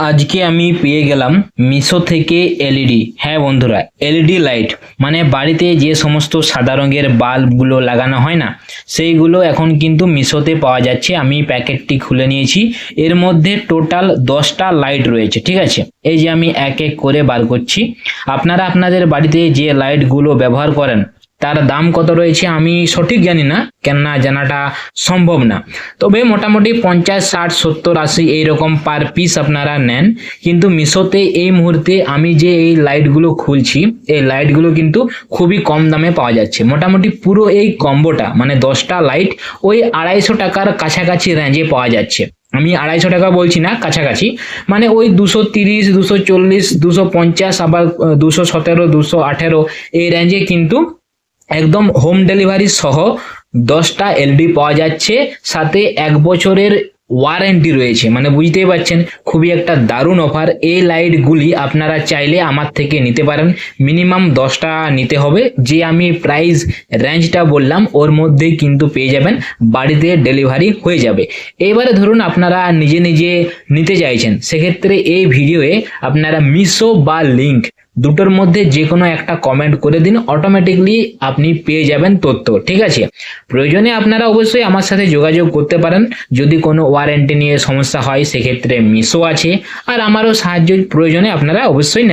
আজকে আমি পেয়ে গেলাম মিশো থেকে এলইডি। হ্যাঁ বন্ধুরা, এলইডি লাইট মানে বাড়িতে যে সমস্ত সাদা রঙের বাল্বগুলো লাগানো হয় না, সেইগুলো এখন কিন্তু মিশোতে পাওয়া যাচ্ছে। আমি প্যাকেটটি খুলে নিয়েছি, এর মধ্যে টোটাল 10টা লাইট রয়েছে। ঠিক আছে, এই যে আমি এক এক করে বার করছি। আপনারা আপনাদের বাড়িতে যে লাইটগুলো ব্যবহার করেন তার দাম কত রয়েছে আমি সঠিক জানি না, কেননা জানাটা সম্ভব না। তবে মোটামুটি 50, 60, 70, 80 এইরকম পার পিস আপনারা নেন। কিন্তু মিশোতে এই মুহূর্তে আমি যে এই লাইটগুলো খুলছি, এই লাইটগুলো কিন্তু খুবই কম দামে পাওয়া যাচ্ছে। মোটামুটি পুরো এই কম্বোটা মানে 10টা লাইট ওই 250 টাকার কাছাকাছি রেঞ্জে পাওয়া যাচ্ছে। আমি 250 টাকা বলছি না, কাছাকাছি মানে ওই 230, 240, 250, আবার 217, 218 এই রেঞ্জে কিন্তু একদম হোম ডেলিভারি সহ 10টা এলডি পাওয়া যাচ্ছে। সাথে 1 বছরের ওয়ারেন্টি রয়েছে। মানে বুঝতেই পারছেন, খুবই একটা দারুণ অফার। এই লাইটগুলি আপনারা চাইলে আমার থেকে নিতে পারেন। মিনিমাম 10টা নিতে হবে। যে আমি প্রাইস রেঞ্জটা বললাম ওর মধ্যেই কিন্তু পেয়ে যাবেন, বাড়িতে ডেলিভারি হয়ে যাবে। এবারে ধরুন আপনারা নিজে নিজে নিতে চাইছেন, সেক্ষেত্রে এই ভিডিওয়ে আপনারা মিশো বা লিংক দুটোর মধ্যে যে কোনো একটা কমেন্ট করে দিন, অটোমেটিকলি আপনি পেয়ে যাবেন তথ্য। ঠিক আছে, প্রয়োজনে আপনারা অবশ্যই আমার সাথে যোগাযোগ করতে পারেন। যদি কোনো ওয়ারেন্টি নিয়ে সমস্যা হয় সেক্ষেত্রে মিশো আছে, আর আমারও সাহায্য প্রয়োজনে আপনারা অবশ্যই